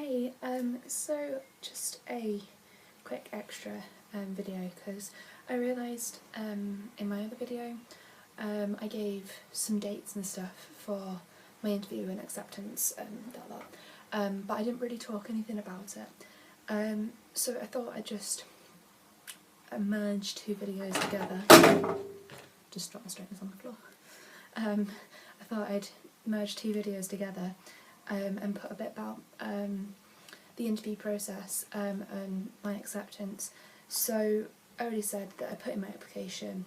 Hey, so just a quick extra video because I realised in my other video I gave some dates and stuff for my interview and acceptance and that lot, but I didn't really talk anything about it. So I thought I'd just merge two videos together. Just drop my strings on the floor. I thought I'd merge two videos together and put a bit about the interview process and my acceptance. So I already said that I put in my application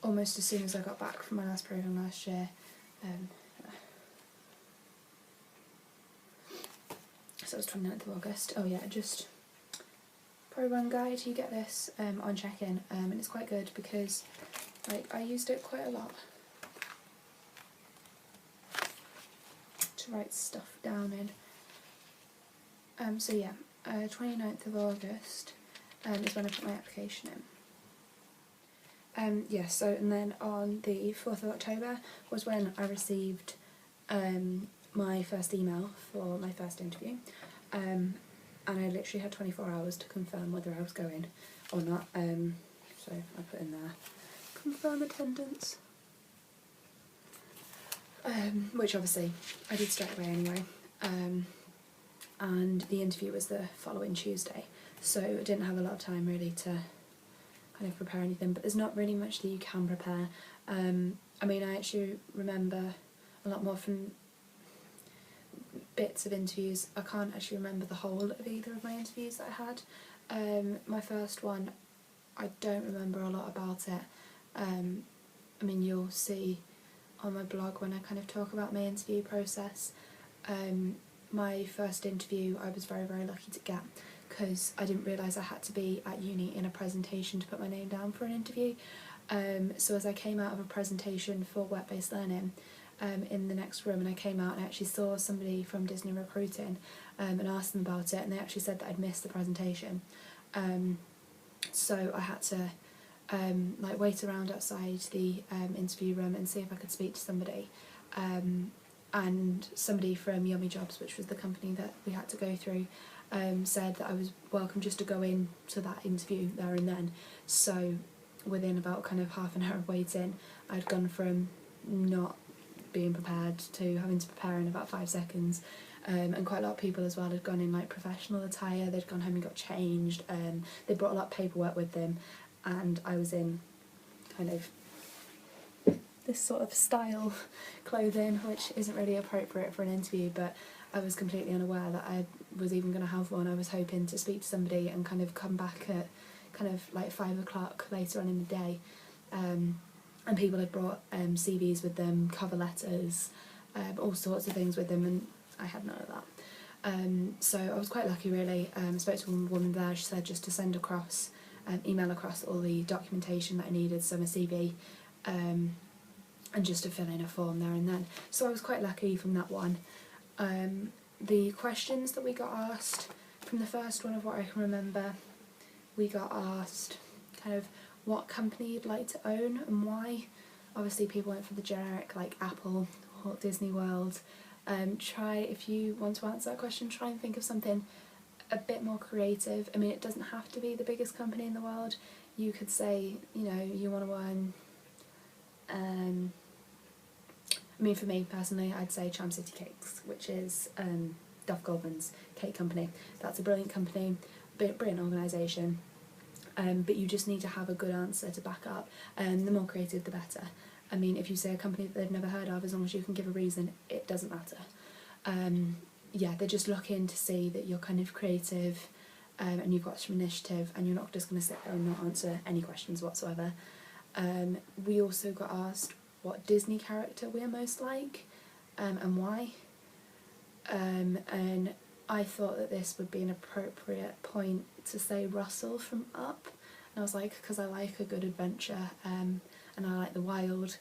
almost as soon as I got back from my last programme last year. So it was 29th of August. Oh yeah, just programme guide, you get this on check-in, and it's quite good because I used it quite a lot to write stuff down in. So yeah, 29th of August is when I put my application in. Yeah, so and then on the 4th of October was when I received my first email for my first interview, and I literally had 24 hours to confirm whether I was going or not, so I put in there, confirm attendance, which obviously I did straight away anyway, and the interview was the following Tuesday, so I didn't have a lot of time really to kind of prepare anything, but there's not really much that you can prepare. I mean, I actually remember a lot more from bits of interviews. I can't actually remember the whole of either of my interviews that I had. My first one, I don't remember a lot about it. I mean, you'll see on my blog when I kind of talk about my interview process. My first interview I was very, very lucky to get because I didn't realise I had to be at uni in a presentation to put my name down for an interview. So as I came out of a presentation for work-based learning in the next room, and I came out and I actually saw somebody from Disney Recruiting and asked them about it, and they actually said that I'd missed the presentation. So I had to like wait around outside the interview room and see if I could speak to somebody. And somebody from Yummy Jobs, which was the company that we had to go through, said that I was welcome just to go in to that interview there and then. So within about kind of half an hour of waiting, I'd gone from not being prepared to having to prepare in about 5 seconds. And quite a lot of people as well had gone in like professional attire, they'd gone home and got changed, they brought a lot of paperwork with them, and I was in kind of this sort of style clothing, which isn't really appropriate for an interview, but I was completely unaware that I was even going to have one. I was hoping to speak to somebody and kind of come back at kind of like 5 o'clock later on in the day, and people had brought CVs with them, cover letters, all sorts of things with them, and I had none of that. So I was quite lucky really. I spoke to a woman there, she said just to send across, email across all the documentation that I needed, so my CV, and just to fill in a form there and then. So I was quite lucky from that one. The questions that we got asked, from the first one of what I can remember, we got asked kind of what company you'd like to own and why. Obviously people went for the generic like Apple, Walt Disney World. Try, if you want to answer that question, try and think of something a bit more creative. I mean, it doesn't have to be the biggest company in the world. You could say, you know, you want to own, I mean, for me personally, I'd say Charm City Cakes, which is Duff Goldman's cake company. That's a brilliant company, brilliant organisation, but you just need to have a good answer to back up, and the more creative the better. I mean, if you say a company that they've never heard of, as long as you can give a reason, it doesn't matter. Yeah, they're just looking to see that you're kind of creative, and you've got some initiative, and you're not just going to sit there and not answer any questions whatsoever. We also got asked what Disney character we're most like, and why. And I thought that this would be an appropriate point to say Russell from Up, and I was like, because I like a good adventure, and I like the wild,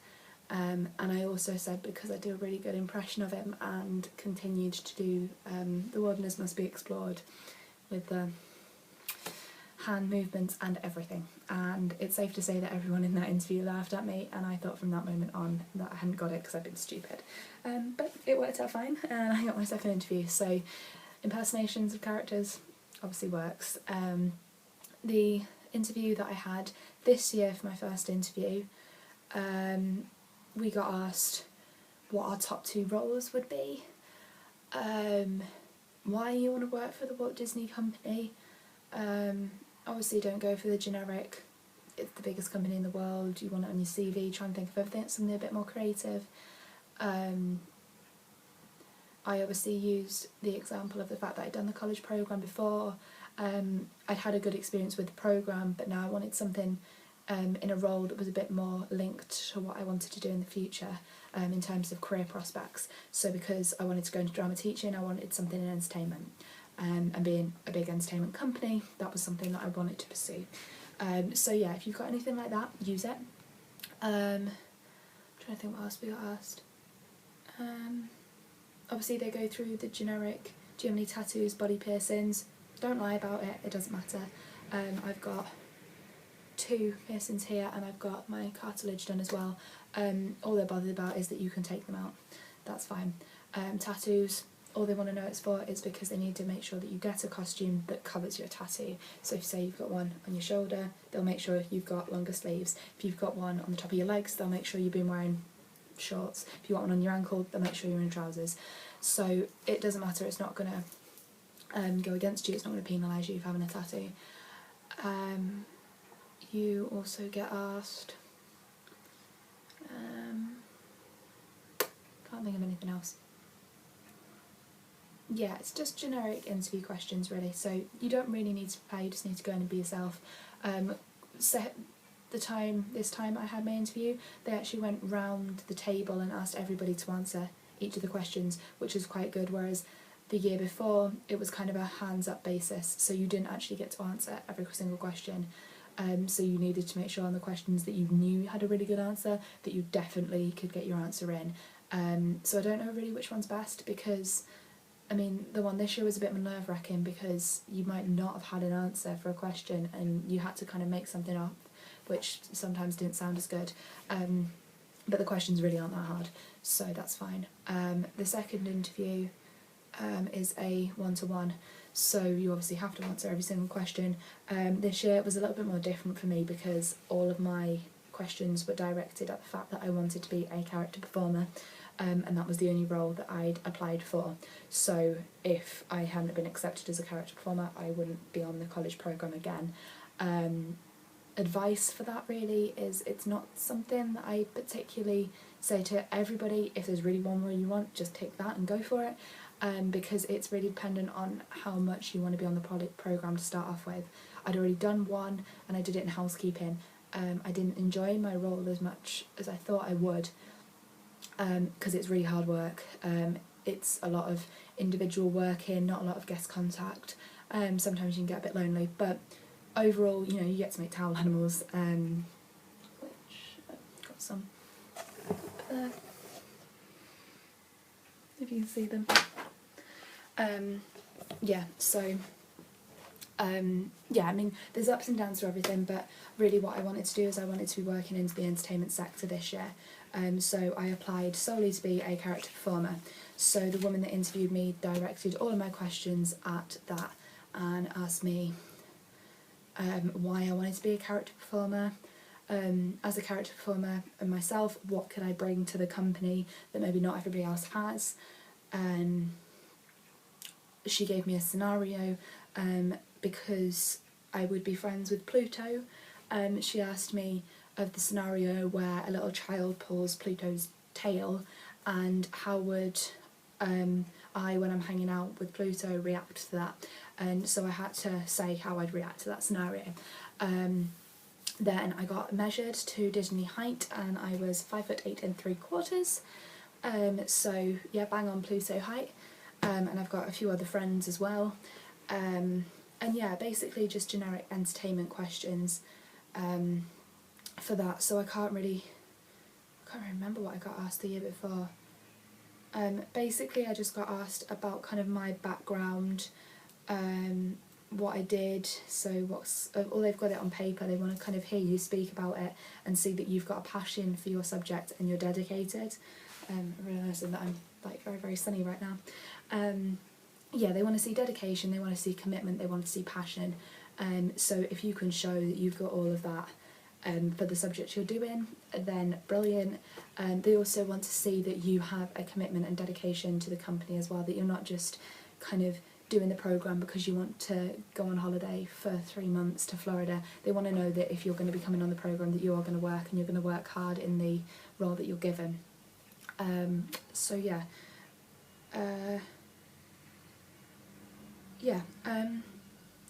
and I also said because I do a really good impression of him and continued to do The Wilderness Must Be Explored with the hand movements and everything, and it's safe to say that everyone in that interview laughed at me, and I thought from that moment on that I hadn't got it because I'd been stupid, but it worked out fine and I got my second interview. So impersonations of characters obviously works. The interview that I had this year for my first interview, we got asked what our top 2 roles would be, why you want to work for the Walt Disney Company. Obviously don't go for the generic, it's the biggest company in the world, you want it on your CV, try and think of everything, something a bit more creative. I obviously used the example of the fact that I'd done the college programme before. I'd had a good experience with the programme, but now I wanted something in a role that was a bit more linked to what I wanted to do in the future, in terms of career prospects. So because I wanted to go into drama teaching, I wanted something in entertainment. And being a big entertainment company, that was something that I wanted to pursue. So yeah, if you've got anything like that, use it. I'm trying to think what else we got asked. Obviously they go through the generic, do you have any tattoos, body piercings? Don't lie about it, it doesn't matter. I've got 2 piercings here and I've got my cartilage done as well. All they're bothered about is that you can take them out. That's fine. Tattoos, all they want to know it's for is because they need to make sure that you get a costume that covers your tattoo. So if say you've got one on your shoulder, they'll make sure you've got longer sleeves. If you've got one on the top of your legs, they'll make sure you've been wearing shorts. If you want one on your ankle, they'll make sure you're in trousers. So it doesn't matter, it's not going to go against you, it's not going to penalise you for having a tattoo. You also get asked, can't think of anything else. Yeah, it's just generic interview questions really, so you don't really need to prepare, you just need to go in and be yourself. This time I had my interview, they actually went round the table and asked everybody to answer each of the questions, which is quite good, whereas the year before it was kind of a hands up basis, so you didn't actually get to answer every single question. So you needed to make sure on the questions that you knew had a really good answer, that you definitely could get your answer in. So I don't know really which one's best, because I mean the one this year was a bit nerve-wracking because you might not have had an answer for a question and you had to kind of make something up, which sometimes didn't sound as good. But the questions really aren't that hard, so that's fine. The second interview is a one-to-one, so you obviously have to answer every single question. This year it was a little bit more different for me because all of my questions were directed at the fact that I wanted to be a character performer, and that was the only role that I'd applied for. So if I hadn't been accepted as a character performer, I wouldn't be on the college programme again. Advice for that really is it's not something that I particularly say to everybody. If there's really one role you want, just take that and go for it, because it's really dependent on how much you want to be on the programme to start off with. I'd already done one and I did it in housekeeping. I didn't enjoy my role as much as I thought I would, because it's really hard work. It's a lot of individual working, not a lot of guest contact. Sometimes you can get a bit lonely, but overall, you know, you get to make towel animals, which I've got some up there, if you can see them. Yeah, so yeah, I mean there's ups and downs to everything, but really what I wanted to do is I wanted to be working into the entertainment sector this year. So I applied solely to be a character performer. So the woman that interviewed me directed all of my questions at that and asked me why I wanted to be a character performer. As a character performer and myself, what could I bring to the company that maybe not everybody else has? She gave me a scenario, because I would be friends with Pluto. She asked me of the scenario where a little child pulls Pluto's tail, and how would I, when I'm hanging out with Pluto, react to that. And so I had to say how I'd react to that scenario. Then I got measured to Disney height and I was 5'8" and 3/4. So yeah, bang on Pluto height. And I've got a few other friends as well. And yeah, basically just generic entertainment questions for that. So I can't remember what I got asked the year before. Basically I just got asked about kind of my background, what I did, so they've got it on paper, they want to kind of hear you speak about it and see that you've got a passion for your subject and you're dedicated. I'm realising that I'm like very, very sunny right now. yeah, they want to see dedication, they want to see commitment, they want to see passion. So if you can show that you've got all of that for the subject you're doing, then brilliant. They also want to see that you have a commitment and dedication to the company as well, that you're not just kind of doing the programme because you want to go on holiday for 3 months to Florida. They want to know that if you're going to be coming on the programme, that you are going to work, and you're going to work hard in the role that you're given. So yeah.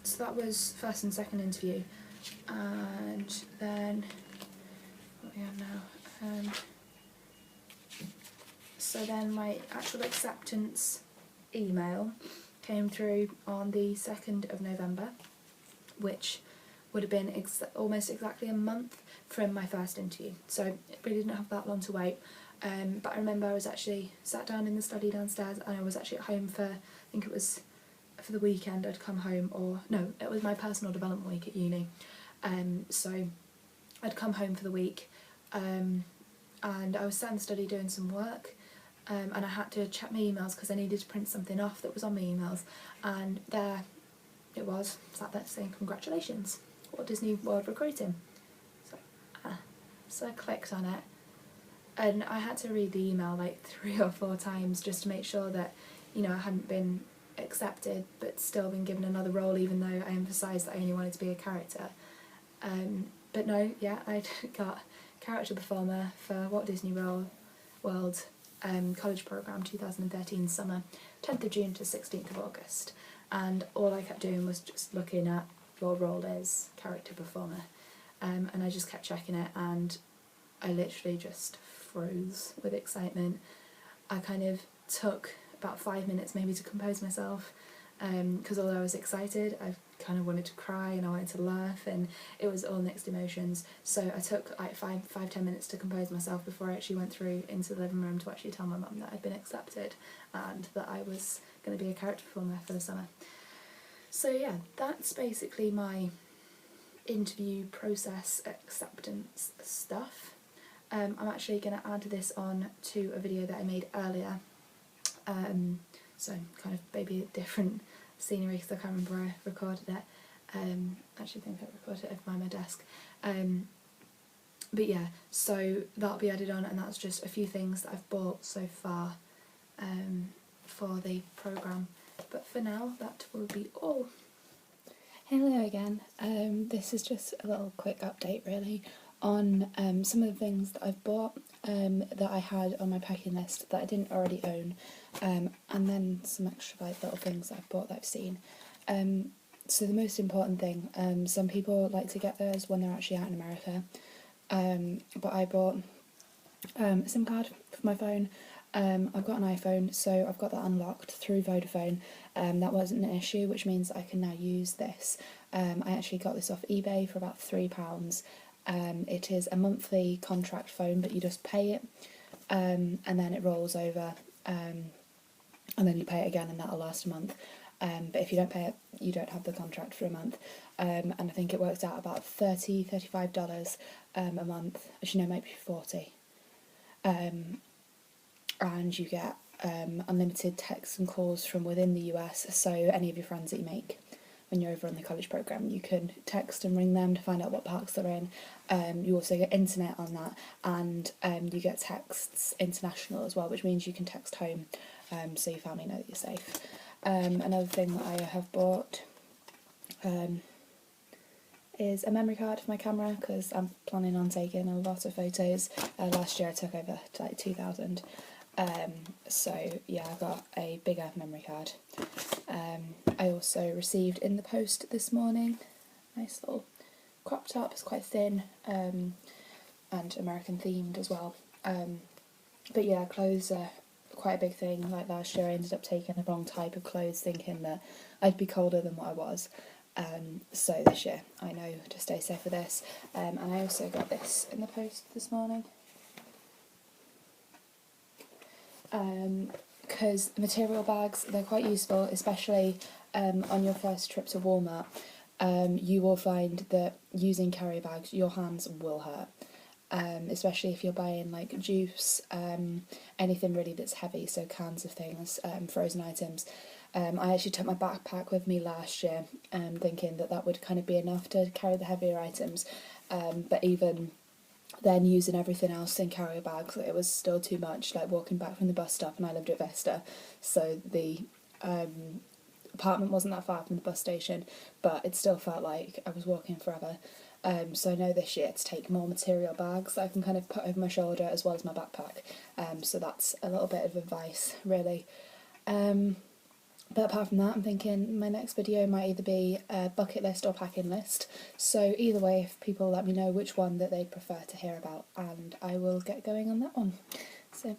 So that was first and second interview, and then what we have now. So then my actual acceptance email came through on the 2nd of November, which would have been almost exactly a month from my first interview. So I really didn't have that long to wait. But I remember I was actually sat down in the study downstairs, and I was actually at home for, I think it was for the weekend. I'd come home, or no, it was my personal development week at uni. So I'd come home for the week, and I was sat in the study doing some work, and I had to check my emails because I needed to print something off that was on my emails, and there it was, sat there saying congratulations, Walt Disney World recruiting. So I clicked on it, and I had to read the email like 3 or 4 times just to make sure that, you know, I hadn't been accepted but still been given another role, even though I emphasised that I only wanted to be a character. But no, yeah, I'd got character performer for Walt Disney World College Programme 2013 summer, 10th of June to 16th of August. And all I kept doing was just looking at your role as character performer. And I just kept checking it, and I literally just froze with excitement. I kind of took about 5 minutes maybe to compose myself, because although I was excited, I kind of wanted to cry and I wanted to laugh, and it was all mixed emotions. So I took like 5-10 minutes to compose myself before I actually went through into the living room to actually tell my mum that I'd been accepted and that I was going to be a character performer for the summer. So yeah, that's basically my interview process acceptance stuff. I'm actually going to add this on to a video that I made earlier, so kind of maybe a different scenery because I can't remember where I recorded it. Actually I think I recorded it over by my desk. But yeah, so that'll be added on, and that's just a few things that I've bought so far for the programme. But for now, that will be all. Hello again. This is just a little quick update really on some of the things that I've bought that I had on my packing list that I didn't already own, and then some extra like little things that I've bought that I've seen. So the most important thing, some people like to get theirs when they're actually out in America, but I bought a SIM card for my phone. I've got an iPhone, so I've got that unlocked through Vodafone. That wasn't an issue, which means I can now use this. I actually got this off eBay for about £3. It is a monthly contract phone, but you just pay it, and then it rolls over, and then you pay it again, and that'll last a month. But if you don't pay it, you don't have the contract for a month. And I think it works out about $35 a month. Actually, no, it might be 40. And you get unlimited texts and calls from within the US, so any of your friends that you make when you're over on the college programme, you can text and ring them to find out what parks they're in. You also get internet on that, and you get texts international as well, which means you can text home, so your family know that you're safe. Another thing that I have bought is a memory card for my camera, because I'm planning on taking a lot of photos. Last year I took over to like 2,000. So yeah, I got a bigger memory card. I also received in the post this morning, nice little crop top, it's quite thin, and American themed as well. But yeah, clothes are quite a big thing. Like last year I ended up taking the wrong type of clothes, thinking that I'd be colder than what I was. So this year I know to stay safe with this. And I also got this in the post this morning. Because material bags, they're quite useful, especially on your first trip to Walmart. You will find that using carrier bags, your hands will hurt, especially if you're buying like juice, anything really that's heavy, so cans of things, frozen items. I actually took my backpack with me last year, thinking that that would kind of be enough to carry the heavier items, but even then using everything else in carrier bags, it was still too much, like walking back from the bus stop, and I lived at Vesta, so the apartment wasn't that far from the bus station, but it still felt like I was walking forever. So I know this year to take more material bags that I can kind of put over my shoulder as well as my backpack. So that's a little bit of advice, really. But apart from that, I'm thinking my next video might either be a bucket list or packing list. So either way, if people let me know which one that they prefer to hear about, and I will get going on that one. So